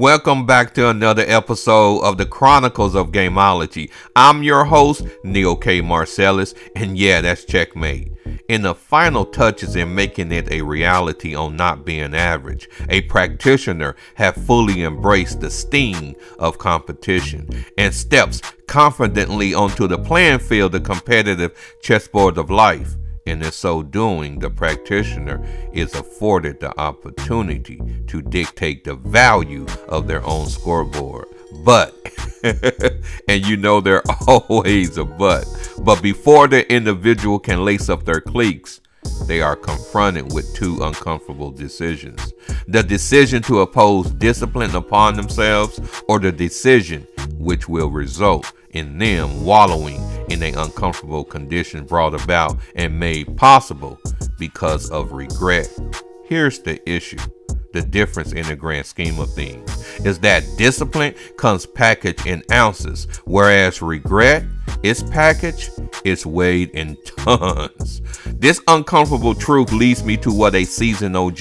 Welcome back to another episode of the Chronicles of Gameology. I'm your host, Neil K. Marcellus, and yeah, that's checkmate. In the final touches in making it a reality on Not Being Average, a practitioner have fully embraced the sting of competition and steps confidently onto the playing field, the competitive chessboard of life. And in so doing, the practitioner is afforded the opportunity to dictate the value of their own scoreboard. But, and you know there always a but before the individual can lace up their cleats, they are confronted with two uncomfortable decisions. The decision to oppose discipline upon themselves, or the decision which will result in them wallowing in an uncomfortable condition brought about and made possible because of regret. Here's the issue. The difference in the grand scheme of things is that discipline comes packaged in ounces, whereas regret is packaged, it's weighed in tons. This uncomfortable truth leads me to what a seasoned OG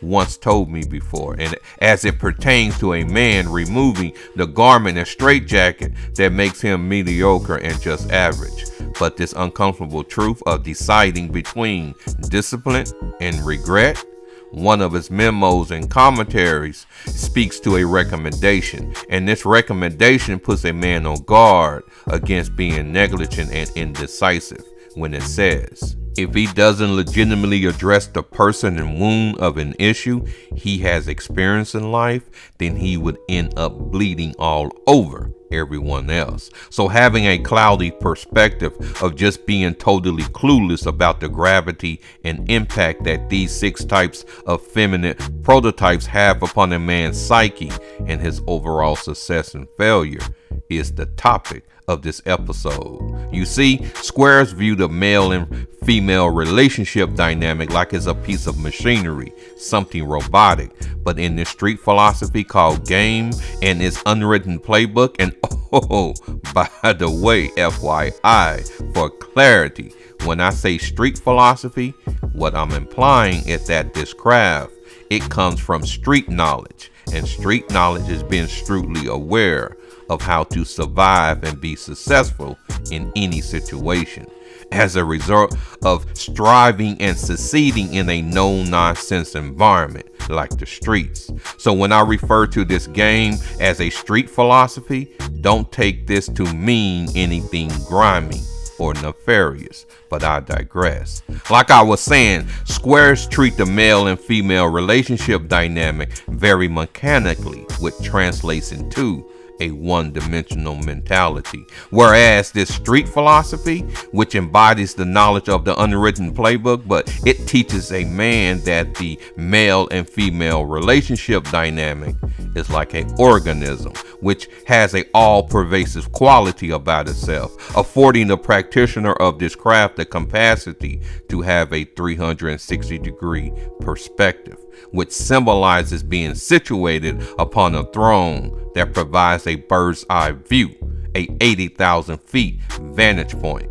once told me before, and as it pertains to a man removing the garment and straitjacket that makes him mediocre and just average. But this uncomfortable truth of deciding between discipline and regret, one of his memos and commentaries speaks to a recommendation, and this recommendation puts a man on guard against being negligent and indecisive when it says, if he doesn't legitimately address the person and wound of an issue he has experienced in life, then he would end up bleeding all over everyone else. So having a cloudy perspective of just being totally clueless about the gravity and impact that these 6 types of feminine prototypes have upon a man's psyche and his overall success and failure is the topic of this episode. You see, squares view the male and female relationship dynamic like it's a piece of machinery, something robotic. But in this street philosophy called game and its unwritten playbook, and oh, by the way, FYI, for clarity, when I say street philosophy, what I'm implying is that this craft, it comes from street knowledge, and street knowledge is being shrewdly aware of how to survive and be successful in any situation as a result of striving and succeeding in a no-nonsense environment like the streets. So when I refer to this game as a street philosophy, don't take this to mean anything grimy or nefarious, but I digress. Like I was saying, squares treat the male and female relationship dynamic very mechanically, which translates into a one-dimensional mentality, whereas this street philosophy, which embodies the knowledge of the unwritten playbook, but it teaches a man that the male and female relationship dynamic is like an organism which has a all-pervasive quality about itself, affording the practitioner of this craft the capacity to have a 360-degree perspective, which symbolizes being situated upon a throne that provides a bird's eye view, a 80,000 feet vantage point.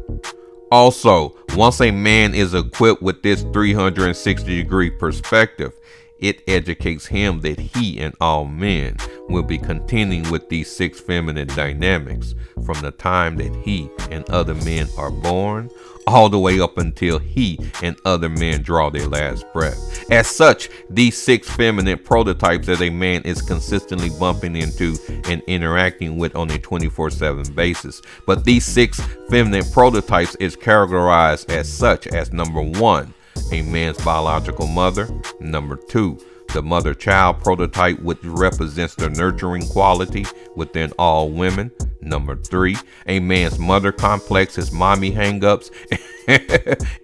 Also, once a man is equipped with this 360-degree perspective, it educates him that he and all men will be contending with these 6 feminine dynamics from the time that he and other men are born all the way up until he and other men draw their last breath. As such, these 6 feminine prototypes that a man is consistently bumping into and interacting with on a 24/7 basis. But these 6 feminine prototypes is categorized as such as: number 1, a man's biological mother; number 2, the mother-child prototype, which represents the nurturing quality within all women; number 3, a man's mother complex, his mommy hang-ups,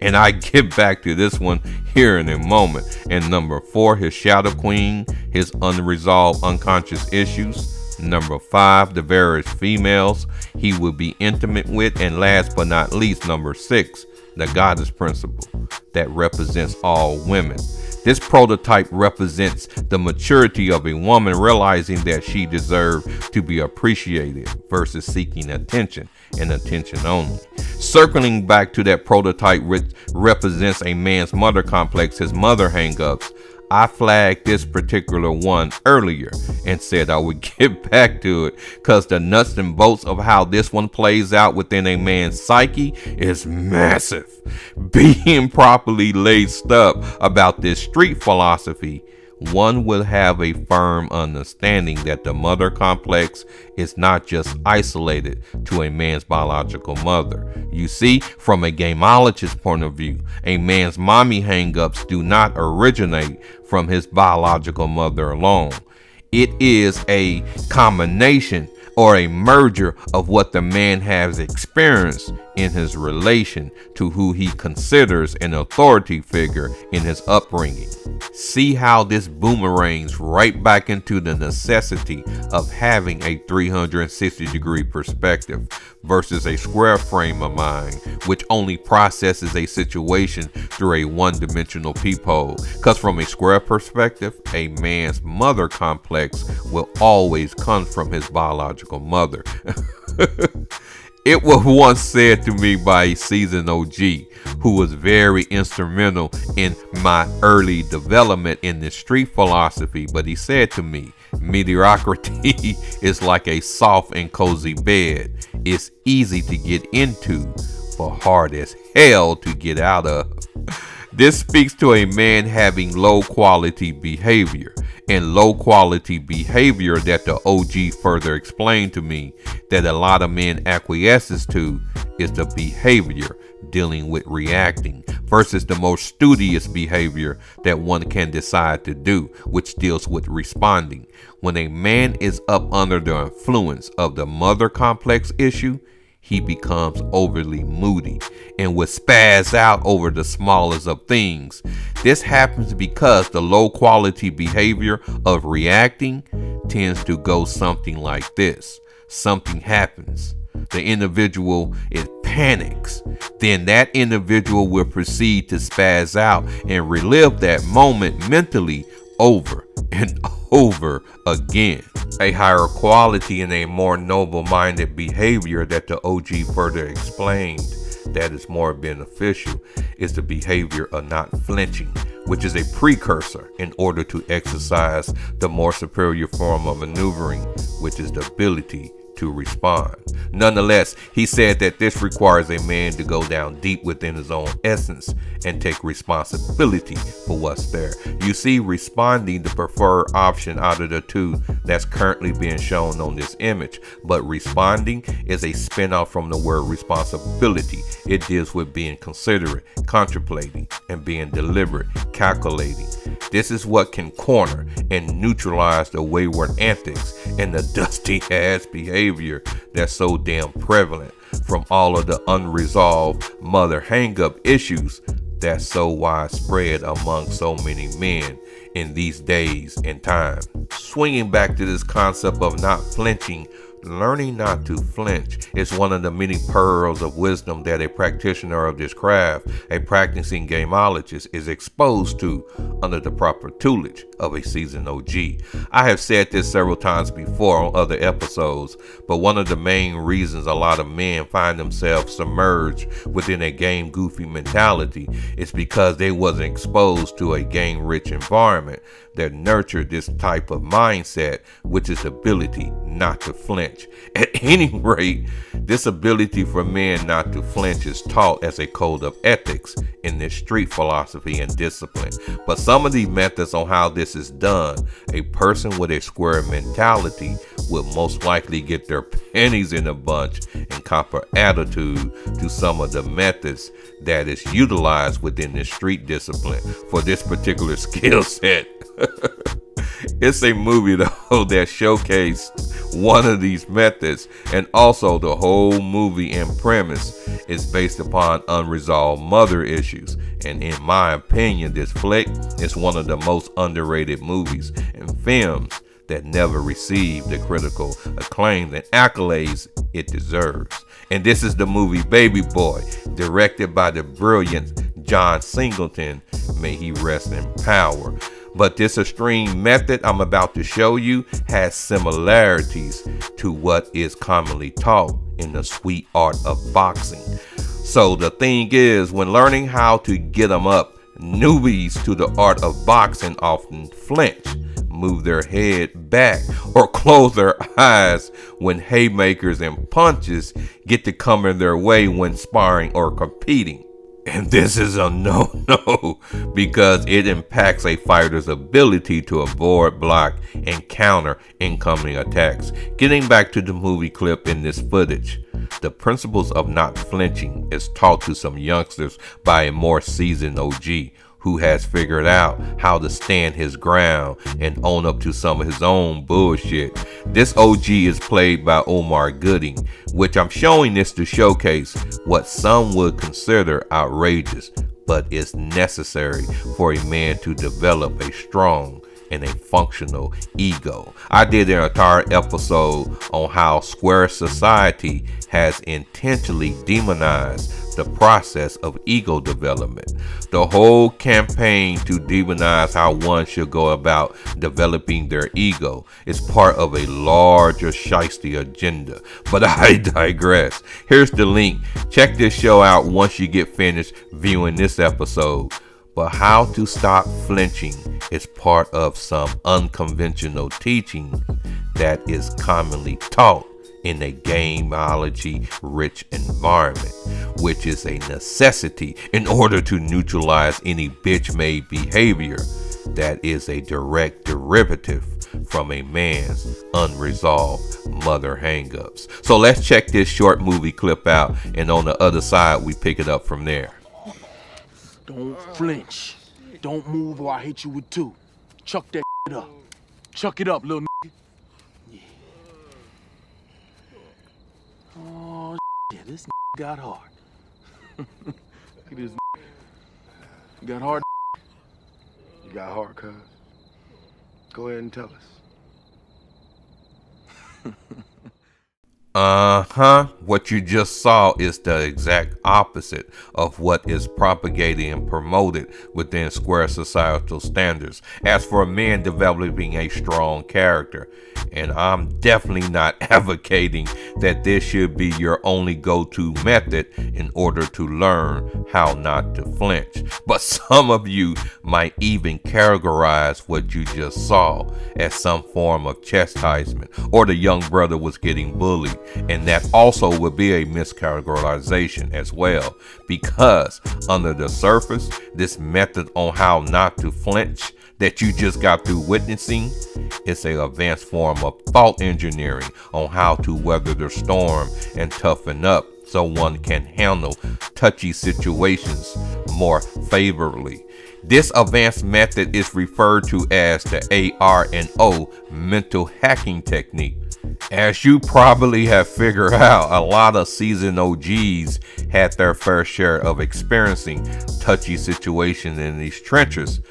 and I get back to this one here in a moment; and number 4, his shadow queen, his unresolved unconscious issues; number 5, the various females he will be intimate with; and last but not least, number 6, the goddess principle that represents all women. This prototype represents the maturity of a woman realizing that she deserves to be appreciated versus seeking attention and attention only. Circling back to that prototype, which represents a man's mother complex, his mother hang-ups, I flagged this particular one earlier and said I would get back to it because the nuts and bolts of how this one plays out within a man's psyche is massive. Being properly laced up about this street philosophy, one will have a firm understanding that the mother complex is not just isolated to a man's biological mother. You see, from a gameologist point of view, a man's mommy hang-ups do not originate from his biological mother alone. It is a combination or a merger of what the man has experienced in his relation to who he considers an authority figure in his upbringing. See how this boomerangs right back into the necessity of having a 360-degree perspective versus a square frame of mind, which only processes a situation through a one-dimensional peephole. Because from a square perspective, a man's mother complex will always come from his biological mother. It was once said to me by a seasoned OG who was very instrumental in my early development in the street philosophy, but he said to me, mediocrity is like a soft and cozy bed. It's easy to get into, but hard as hell to get out of. This speaks to a man having low quality behavior, and low quality behavior that the OG further explained to me that a lot of men acquiesces to is the behavior dealing with reacting versus the most studious behavior that one can decide to do, which deals with responding. When a man is up under the influence of the mother complex issue, he becomes overly moody and will spaz out over the smallest of things. This happens because the low quality behavior of reacting tends to go something like this. Something happens. The individual panics. Then that individual will proceed to spaz out and relive that moment mentally over and over again. A higher quality and a more noble-minded behavior that the OG further explained that is more beneficial is the behavior of not flinching, which is a precursor in order to exercise the more superior form of maneuvering, which is the ability to respond. Nonetheless, he said that this requires a man to go down deep within his own essence and take responsibility for what's there. You see, responding the preferred option out of the two that's currently being shown on this image, but responding is a spin-off from the word responsibility. It deals with being considerate, contemplating, and being deliberate, calculating. This is what can corner and neutralize the wayward antics and the dusty-ass behavior that's so damn prevalent from all of the unresolved mother hang-up issues that's so widespread among so many men in these days and times. Swinging back to this concept of not flinching, learning not to flinch is one of the many pearls of wisdom that a practitioner of this craft, a practicing gameologist, is exposed to under the proper tutelage of a seasoned OG. I have said this several times before on other episodes, but one of the main reasons a lot of men find themselves submerged within a game goofy mentality is because they wasn't exposed to a game rich environment that nurtured this type of mindset, which is ability not to flinch. At any rate, this ability for men not to flinch is taught as a code of ethics in this street philosophy and discipline. But some of these methods on how this is done, a person with a square mentality will most likely get their pennies in a bunch and copper attitude to some of the methods that is utilized within the street discipline for this particular skill set. It's a movie though that showcased one of these methods, and also the whole movie and premise is based upon unresolved mother issues. And in my opinion, this flick is one of the most underrated movies and films that never received the critical acclaim and accolades it deserves. And this is the movie Baby Boy, directed by the brilliant John Singleton. May he rest in power. But this extreme method I'm about to show you has similarities to what is commonly taught in the sweet art of boxing. So the thing is, when learning how to get them up, Newbies to the art of boxing often flinch, move their head back, or close their eyes when haymakers and punches get to come in their way when sparring or competing. And this is a no-no because it impacts a fighter's ability to avoid, block, and counter incoming attacks. Getting back to the movie clip in this footage, the principles of not flinching is taught to some youngsters by a more seasoned OG who has figured out how to stand his ground and own up to some of his own bullshit. This OG is played by Omar Gooding, which I'm showing this to showcase what some would consider outrageous, but is necessary for a man to develop a strong and a functional ego. I did an entire episode on how square society has intentionally demonized the process of ego development. The whole campaign to demonize how one should go about developing their ego is part of a larger shiesty agenda. But I digress. Here's the link. Check this show out once you get finished viewing this episode. But how to stop flinching is part of some unconventional teaching that is commonly taught in a gameology rich environment, which is a necessity in order to neutralize any bitch-made behavior that is a direct derivative from a man's unresolved mother hangups. So let's check this short movie clip out, and on the other side we pick it up from there. Don't flinch. Don't move or I hit you with two. Chuck that up. Chuck it up, little nigga. Yeah. Oh, yeah, this got hard. Look at this. You got hard. You got hard, cuz. Go ahead and tell us. What you just saw is the exact opposite of what is propagated and promoted within square societal standards. As for men developing a strong character, and I'm definitely not advocating that this should be your only go-to method in order to learn how not to flinch. But some of you might even categorize what you just saw as some form of chastisement, or the young brother was getting bullied. And that also would be a miscategorization as well, because under the surface, this method on how not to flinch that you just got through witnessing is an advanced form of thought engineering on how to weather the storm and toughen up so one can handle touchy situations more favorably. This advanced method is referred to as the AR&O mental hacking technique. As you probably have figured out, a lot of seasoned OGs had their fair share of experiencing touchy situations in these trenches,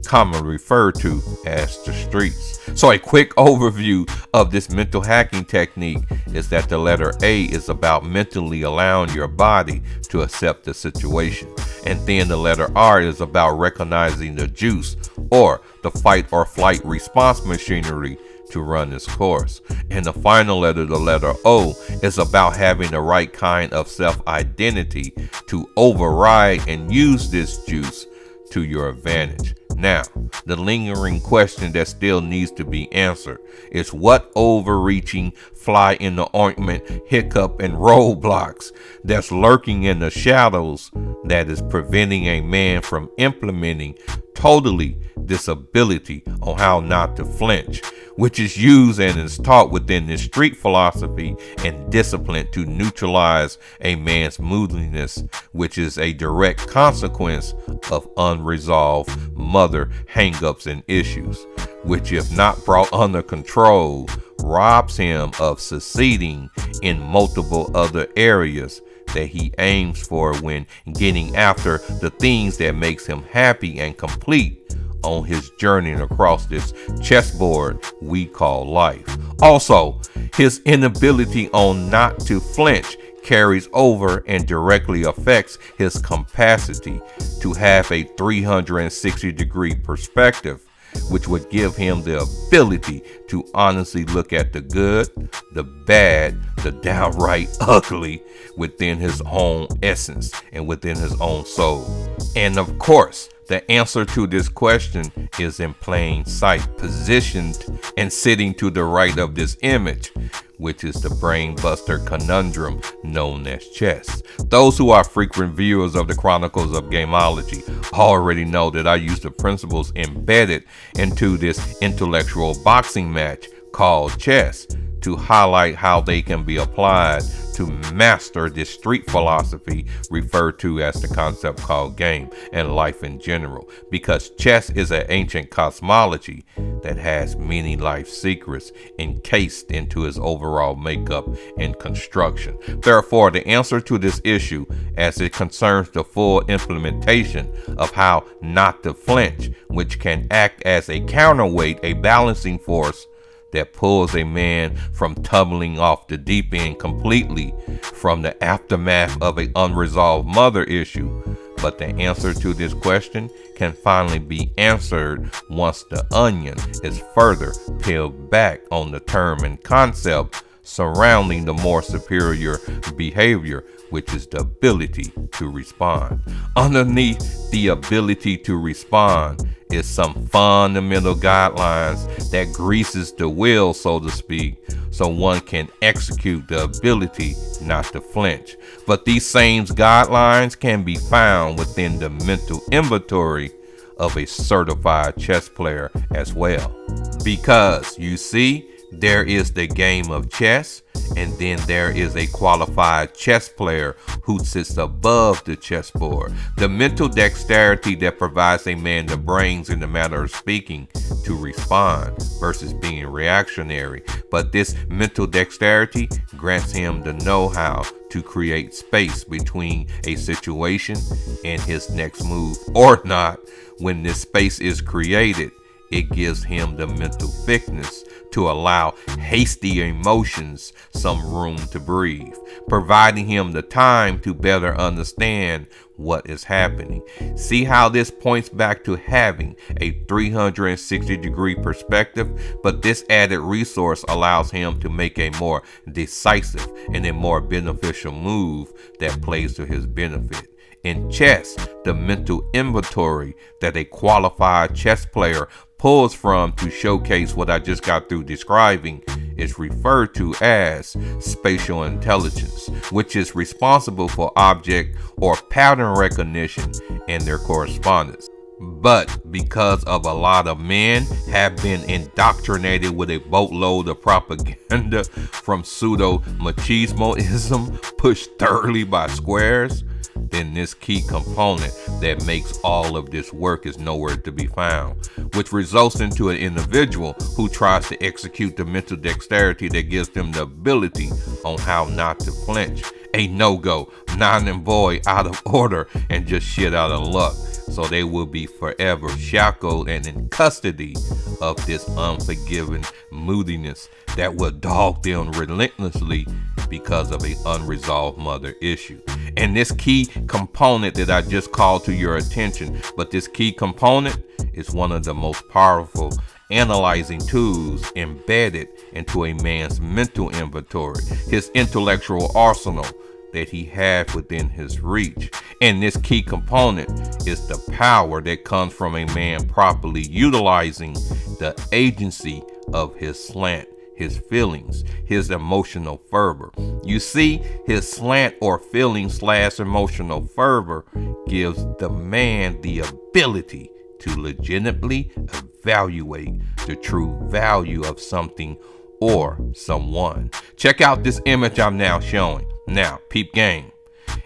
commonly referred to as the streets. So a quick overview of this mental hacking technique is that the letter A is about mentally allowing your body to accept the situation. And then the letter R is about recognizing the juice, or the fight or flight response machinery, to run its course. And the final letter, the letter O, is about having the right kind of self-identity to override and use this juice to your advantage. Now, the lingering question that still needs to be answered is what overreaching fly in the ointment, hiccup, and roadblocks that's lurking in the shadows that is preventing a man from implementing totally this ability on how not to flinch, which is used and is taught within this street philosophy and discipline to neutralize a man's moodiness, which is a direct consequence of unresolved mother hangups and issues, which if not brought under control, robs him of succeeding in multiple other areas that he aims for when getting after the things that makes him happy and complete on his journey across this chessboard we call life. Also, his inability on not to flinch carries over and directly affects his capacity to have a 360-degree perspective, which would give him the ability to honestly look at the good, the bad, the downright ugly within his own essence and within his own soul. And of course, The answer to this question is in plain sight, positioned and sitting to the right of this image, which is the brainbuster conundrum known as chess. Those who are frequent viewers of the Chronicles of Gameology already know that I use the principles embedded into this intellectual boxing match called chess to highlight how they can be applied to master this street philosophy referred to as the concept called game and life in general, because chess is an ancient cosmology that has many life secrets encased into its overall makeup and construction. Therefore, the answer to this issue, as it concerns the full implementation of how not to flinch, which can act as a counterweight, a balancing force that pulls a man from tumbling off the deep end completely from the aftermath of an unresolved mother issue. But the answer to this question can finally be answered once the onion is further peeled back on the term and concept surrounding the more superior behavior, which is the ability to respond. Underneath the ability to respond is some fundamental guidelines that greases the wheel, so to speak, so one can execute the ability not to flinch. But these same guidelines can be found within the mental inventory of a certified chess player as well. Because you see, there is the game of chess, and then there is a qualified chess player who sits above the chessboard. The mental dexterity that provides a man the brains, in the matter of speaking, to respond versus being reactionary. But this mental dexterity grants him the know-how to create space between a situation and his next move or not. When this space is created, it gives him the mental thickness to allow hasty emotions some room to breathe, providing him the time to better understand what is happening. See how this points back to having a 360-degree perspective, but this added resource allows him to make a more decisive and a more beneficial move that plays to his benefit. In chess, the mental inventory that a qualified chess player pulls from to showcase what I just got through describing is referred to as spatial intelligence, which is responsible for object or pattern recognition and their correspondence. But because of a lot of men have been indoctrinated with a boatload of propaganda from pseudo-machismoism pushed thoroughly by squares, then this key component that makes all of this work is nowhere to be found, which results into an individual who tries to execute the mental dexterity that gives them the ability on how not to flinch. A no-go, non and void, out of order, and just shit out of luck. So they will be forever shackled and in custody of this unforgiving moodiness that will dog them relentlessly because of an unresolved mother issue. And this key component that I just called to your attention, but this key component is one of the most powerful analyzing tools embedded into a man's mental inventory, his intellectual arsenal that he had within his reach. And this key component is the power that comes from a man properly utilizing the agency of his slant, his feelings, his emotional fervor. You see, his slant or feeling/emotional fervor gives the man the ability to legitimately evaluate the true value of something or someone. Check out this image I'm now showing. Now, peep game.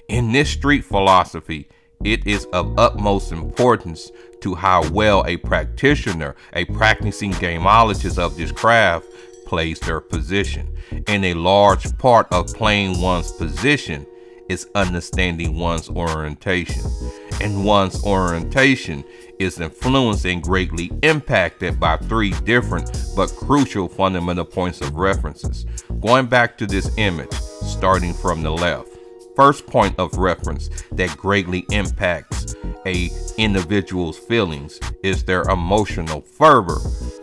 In this street philosophy, it is of utmost importance to how well a practitioner, a practicing gameologist of this craft, plays their position. And a large part of playing one's position is understanding one's orientation. And one's orientation is influenced and greatly impacted by three different but crucial fundamental points of references. Going back to this image, starting from the left. First point of reference that greatly impacts a individual's feelings is their emotional fervor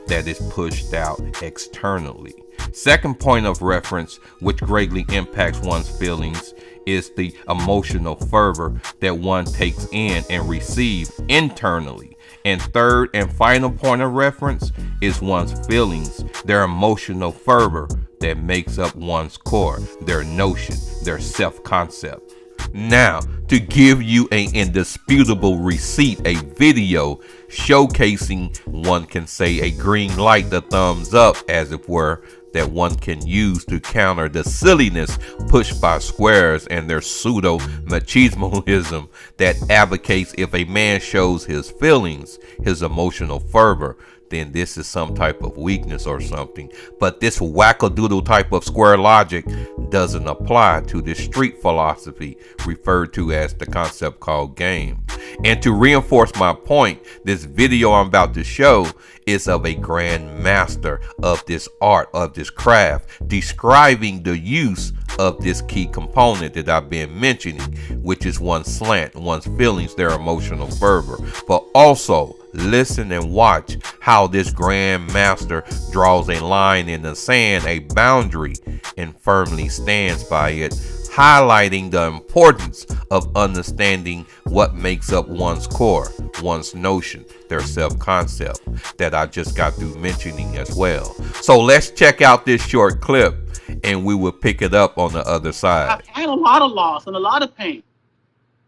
that is pushed out externally. Second point of reference which greatly impacts one's feelings is the emotional fervor that one takes in and receives internally. And third and final point of reference is one's feelings, their emotional fervor that makes up one's core, their notion, their self-concept. Now, to give you an indisputable receipt, a video showcasing, one can say, a green light, the thumbs up, as it were, that one can use to counter the silliness pushed by squares and their pseudo machismoism that advocates if a man shows his feelings, his emotional fervor, then this is some type of weakness or something. But this wackadoodle type of square logic doesn't apply to this street philosophy referred to as the concept called game. And to reinforce my point, this video I'm about to show is of a grand master of this art, of this craft, describing the use of this key component that I've been mentioning, which is one's slant, one's feelings, their emotional fervor. But also listen and watch how this grand master draws a line in the sand, a boundary, and firmly stands by it, highlighting the importance of understanding what makes up one's core, one's notion, their self-concept that I just got through mentioning as well. So let's check out this short clip and we will pick it up on the other side. I've had a lot of loss and a lot of pain.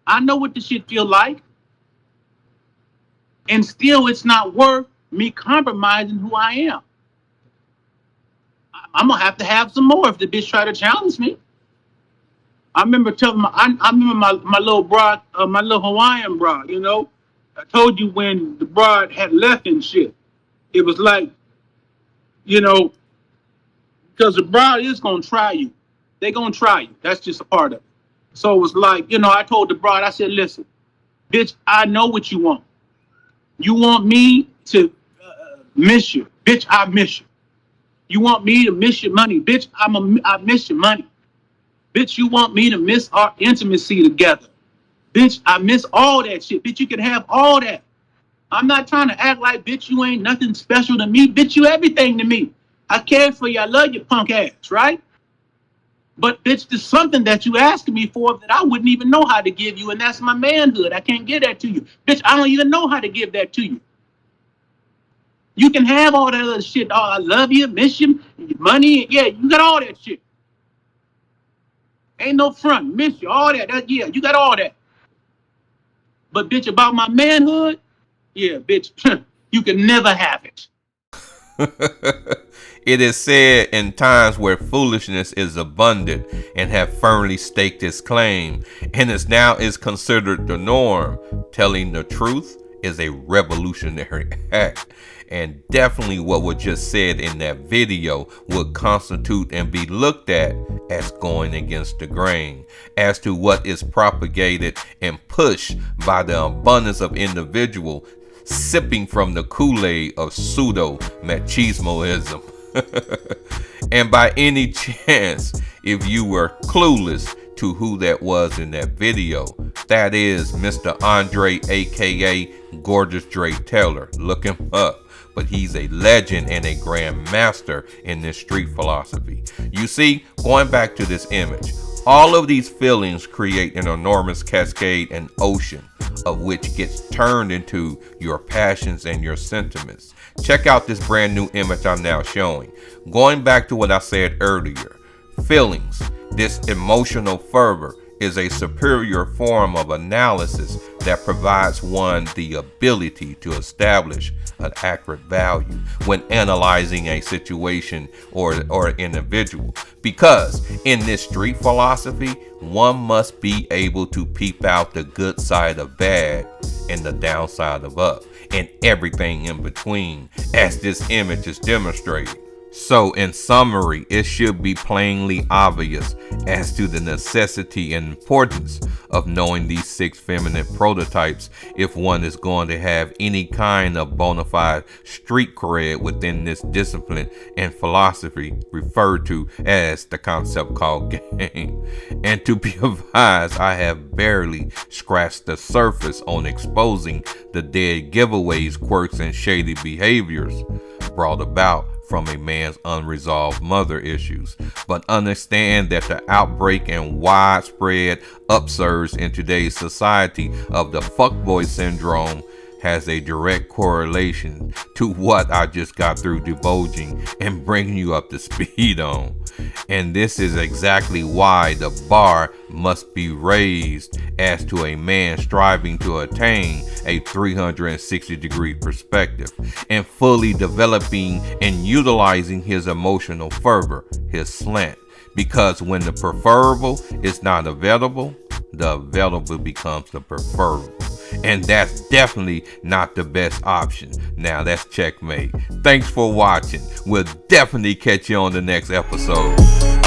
I know what this shit feel like. And still it's not worth me compromising who I am. I'm gonna have to have some more if the bitch try to challenge me. I remember telling my little broad, my little Hawaiian broad, you know. I told you when the broad had left and shit. It was like, you know, because the broad is gonna try you. They gonna try you. That's just a part of it. So it was like, you know, I told the broad, I said, listen, bitch, I know what you want. You want me to miss you. Bitch, I miss you. You want me to miss your money. Bitch, I miss your money. Bitch, you want me to miss our intimacy together. Bitch, I miss all that shit. Bitch, you can have all that. I'm not trying to act like, bitch, you ain't nothing special to me. Bitch, you everything to me. I care for you. I love your punk ass, right? But, bitch, there's something that you asking me for that I wouldn't even know how to give you, and that's my manhood. I can't give that to you. Bitch, I don't even know how to give that to you. You can have all that other shit. Oh, I love you, miss you, your money. Yeah, you got all that shit. Ain't no front, miss you, all that. Yeah, you got all that. But, bitch, about my manhood, yeah, bitch, you can never have it. It is said in times where foolishness is abundant and have firmly staked its claim, and is considered the norm, telling the truth is a revolutionary act. And definitely what was just said in that video would constitute and be looked at as going against the grain as to what is propagated and pushed by the abundance of individual sipping from the Kool-Aid of pseudo machismoism. And by any chance, if you were clueless to who that was in that video, that is Mr. Andre, aka Gorgeous Dre Taylor. Look him up. But he's a legend and a grand master in this street philosophy. You see, going back to this image, all of these feelings create an enormous cascade and ocean of which gets turned into your passions and your sentiments. Check out this brand new image I'm now showing. Going back to what I said earlier, feelings, this emotional fervor, is a superior form of analysis that provides one the ability to establish an accurate value when analyzing a situation or individual. Because in this street philosophy, one must be able to peep out the good side of bad and the downside of up and everything in between, as this image is demonstrating. So in summary, it should be plainly obvious as to the necessity and importance of knowing these 6 feminine prototypes if one is going to have any kind of bona fide street cred within this discipline and philosophy referred to as the concept called game. And to be advised, I have barely scratched the surface on exposing the dead giveaways, quirks, and shady behaviors. brought about from a man's unresolved mother issues, but understand that the outbreak and widespread upsurge in today's society of the fuckboy syndrome has a direct correlation to what I just got through divulging and bringing you up to speed on. And this is exactly why the bar must be raised as to a man striving to attain a 360-degree perspective and fully developing and utilizing his emotional fervor, his slant. Because when the preferable is not available, the available becomes the preferable. And that's definitely not the best option. Now that's checkmate. Thanks for watching. We'll definitely catch you on the next episode.